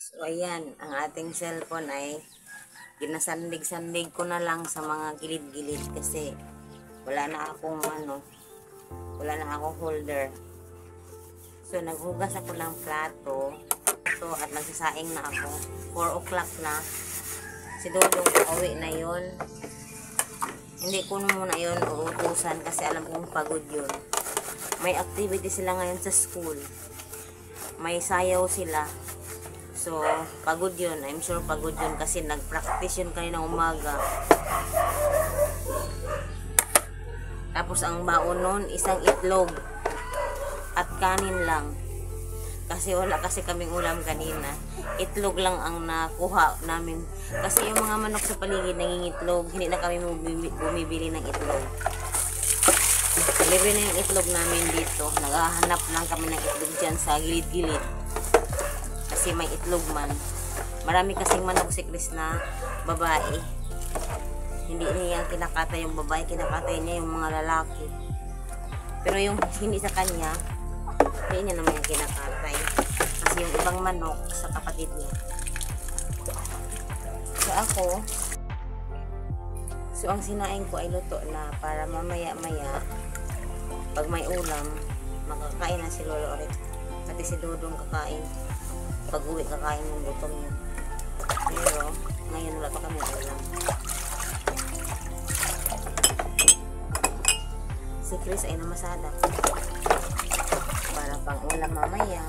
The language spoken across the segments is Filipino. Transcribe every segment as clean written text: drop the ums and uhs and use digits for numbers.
So, ayan, ang ating cellphone ay ginasandig-sandig ko na lang sa mga gilid-gilid kasi wala na akong wala na akong holder. So, naghugas ako ng plato. So, at nagsasaing na ako. 4 o'clock na. Si Dodong pauwi na yun. Hindi ko muna yun uutusan kasi alam kong pagod yun. May activity sila ngayon sa school. May sayaw sila. So, pagod yun. I'm sure pagod yun kasi nag-practice yun kanina umaga. Tapos ang baon nun, isang itlog at kanin lang. Kasi wala kasi kaming ulam kanina. Itlog lang ang nakuha namin. Kasi yung mga manok sa paligid nangingitlog. Hindi na kami bumibili ng itlog. Libre na yung itlog namin dito. Naghahanap lang kami ng itlog dyan sa gilid-gilid. Kasi may itlog man. Marami kasing manok si Chris na babae. Hindi niya kinakatay yung babae. Kinakatay niya yung mga lalaki. Pero yung hindi sa kanya, hindi niya naman yung kinakatay. Kasi yung ibang manok sa kapatid niya. So ang sinaing ko ay luto na para mamaya-maya pag may ulam, makakain na si Lolo ulit. Pati si Dodong kakain. Pag uwi kakain ng gutom niya. Pero ngayon wala pa kami ulam. Si Chris ay namasada para pang ulam mamaya.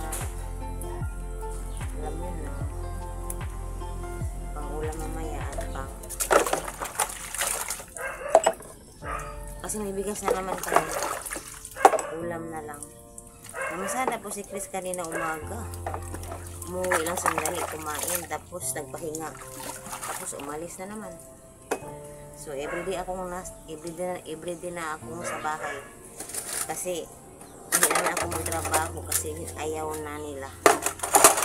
Alam mo na, pang ulam mamaya at pang kasi may bigas na naman kami, ulam na lang. Namasada po si Chris kanina umaga. Umuwi lang sandali, kumain, tapos nagpahinga, tapos umalis na naman. So everyday na akong sa bahay kasi hindi na ako magtrabaho kasi ayaw na nila.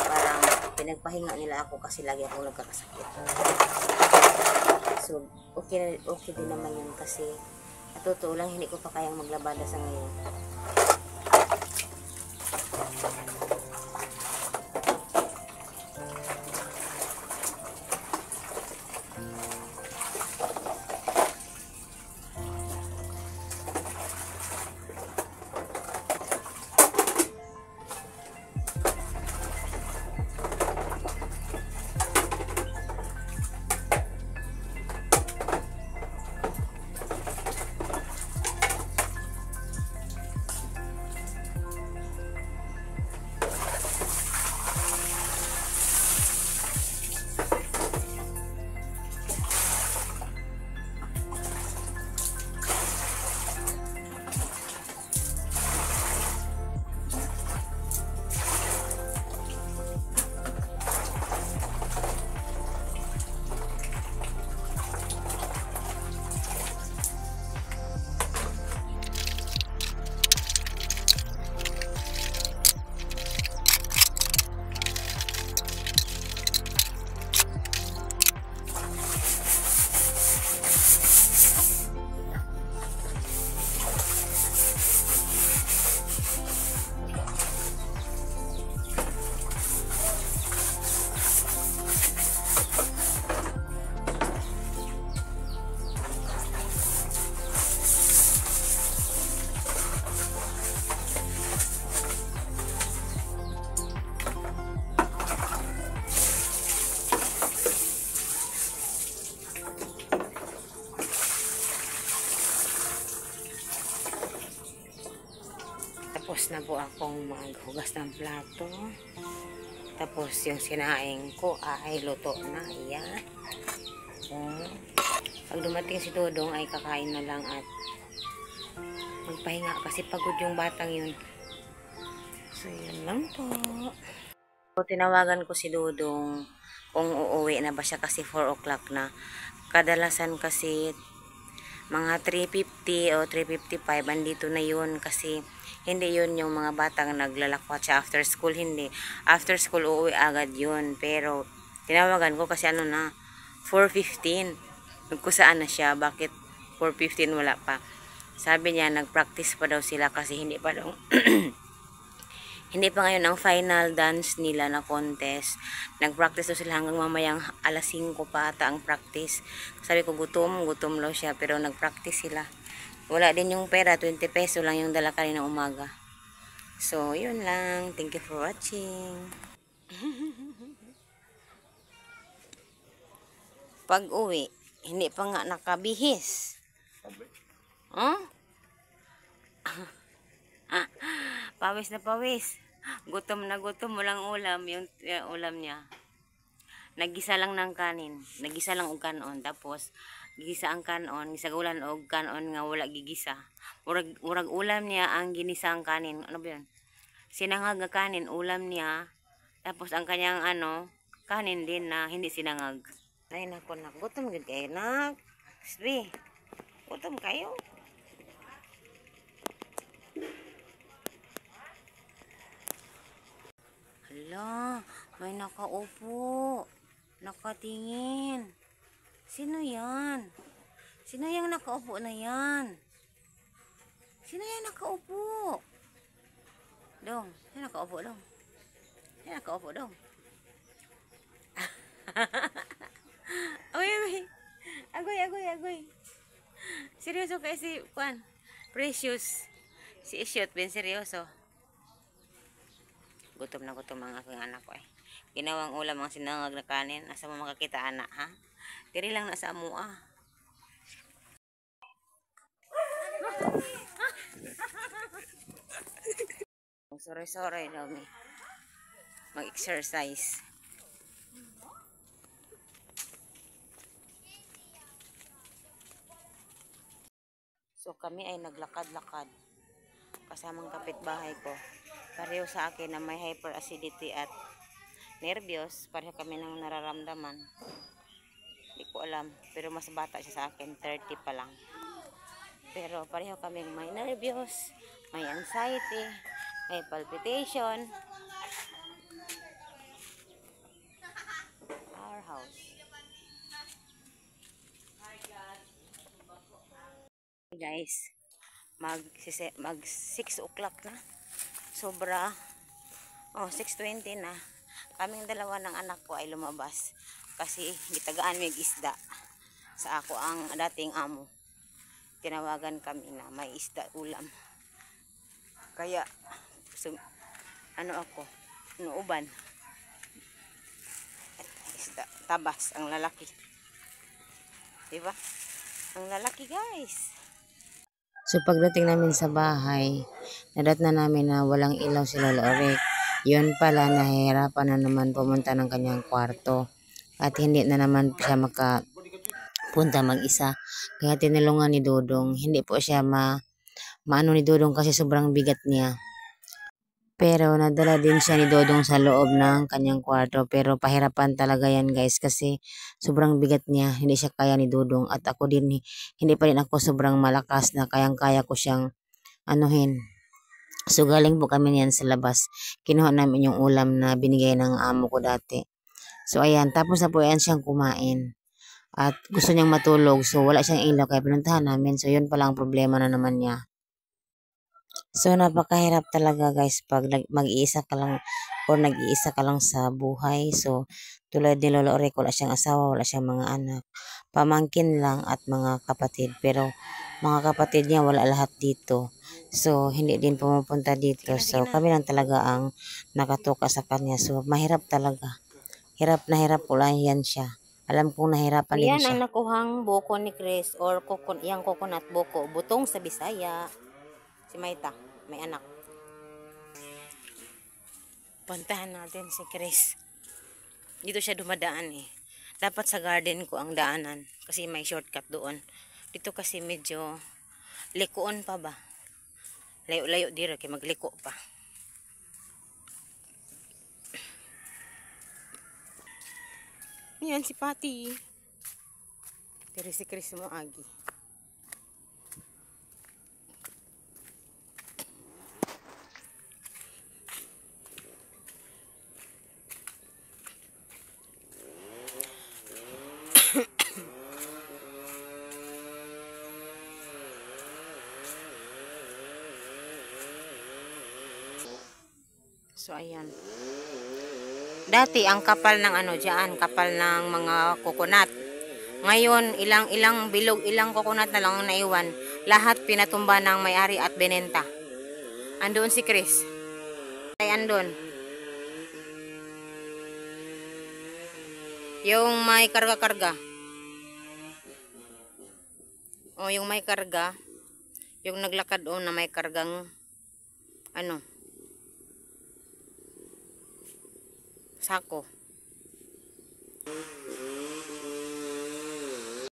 Parang pinagpahinga nila ako kasi lagi akong nagkakasakit. So okay din naman yun kasi at totoo lang hindi ko pa kayang maglabada sa ngayon. Tapos na po akong maghugas ng plato. Tapos yung sinaing ko ay luto na. Ayan. So, pag dumating si Dodong ay kakain na lang at magpahinga kasi pagod yung batang yun. So, yun lang po. So, tinawagan ko si Dodong kung uuwi na ba siya kasi 4 o'clock na. Kadalasan kasi mga 3:50 o 3:55 andito na yun kasi hindi yun yung mga batang naglalakwat siya after school. Hindi. After school uuwi agad yun. Pero tinawagan ko kasi 4:15. Kung saan na siya. Bakit 4:15 wala pa. Sabi niya nagpractice pa daw sila kasi hindi pa daw Hindi pa ngayon ang final dance nila na contest. Nag-practice daw sila hanggang mamayang alas 5 pa ata ang practice. Sabi ko gutom daw siya pero nag-practice sila. Wala din yung pera, 20 peso lang yung dala kanina umaga. So, yun lang. Thank you for watching. Pag uwi, hindi pa nga nakabihis. Huh? Pawis na pawis. Gutom na gutom, walang ulam. Yung ulam niya. Nagisa lang ng kanin. Nagisa lang og kanon. Tapos, gigisa ang kanon. Gisagulan og kanon nga wala gigisa. Urag ulam niya ang ginisa ang kanin. Ano ba yun? Sinangag nga kanin, ulam niya. Tapos, ang kanyang kanin din na hindi sinangag. Ay, nako, gutom gud kayo, nak. Sbi, gutom kayo. Hala, may nakaupo. Nakatingin. Sino yan? Sino yung nakaupo na yan? Sino yung nakaupo? Dong, sino nakaupo dong? Sino nakaupo dong? Agoy. Agoy. Seryoso kayo si Juan. Precious. Si Isyot, ben seryoso. Gutom na gutom ang aking anak ko eh. Ginawang ulam ang sinangag na kanin. Asa mo makakita anak ha? Diri lang na sa amua. Sorry daw mi. Mag-exercise. So kami ay naglakad-lakad. Kasamang kapitbahay ko. Pareho sa akin na may hyperacidity at nervyos. Pareho kami nang nararamdaman. Hindi ko alam. Pero mas bata siya sa akin. 30 pa lang. Pero pareho kami may nervyos, may anxiety, may palpitation. Our house. Guys, mag 6 o'clock na. Sobra. 6:20 na. Kaming dalawa ng anak ko ay lumabas. Kasi gitagaan may isda. Sa ako ang dating amo. Tinawagan kami na may isda ulam. Kaya, ako, nuuban. Isda, tabas, ang lalaki. Diba? Ang lalaki guys. So pagdating namin sa bahay, nadat na namin na walang ilaw si Lola Orek. Yun pala, nahihirapan na naman pumunta ng kanyang kwarto. At hindi na naman siya makapunta mag-isa. Kaya tinulungan ni Dodong. Hindi po siya maano ni Dodong kasi sobrang bigat niya. Pero nadala din siya ni Dodong sa loob ng kanyang kwarto. Pero pahirapan talaga yan guys kasi sobrang bigat niya. Hindi siya kaya ni Dodong. At ako din, hindi pa rin ako sobrang malakas na kayang-kaya ko siyang anuhin. So galing po kami niyan sa labas. Kinuha namin yung ulam na binigay ng amo ko dati. So ayan, tapos na po yan siyang kumain. At gusto niyang matulog. So wala siyang ilaw kaya pinuntahan namin. So yun pala ang problema na naman niya. So napakahirap talaga guys pag mag-iisa ka lang or nag-iisa ka lang sa buhay. So tulad ni Lolo Orek, wala siyang asawa, wala siyang mga anak. Pamangkin lang at mga kapatid. Pero mga kapatid niya wala lahat dito. So hindi din pumupunta dito. So kami lang talaga ang nakatuka sa kanya. So mahirap talaga. Hirap na hirap ko lang yan siya. Alam kong nahirapan din siya. Yan ang nakuhang buko ni Chris or yung coconut buko. Butong sa Bisaya. Si Maita, may anak. Puntahan natin si Chris. Dito siya dumadaan eh. Dapat sa garden ko ang daanan. Kasi may shortcut doon. Dito kasi medyo likoon pa ba. Layo-layo dito kaya magliko pa. Yan si Patty. Pero si Chris mo agi. So, ayan. Dati, ang kapal ng ano dyan, kapal ng mga coconut. Ngayon, ilang bilog, ilang coconut na lang ang naiwan. Lahat pinatumba ng may-ari at benenta. Andoon si Chris. Ay, andun. Yung may karga-karga. O, yung may karga. Yung naglakad o na may kargang ano, sako.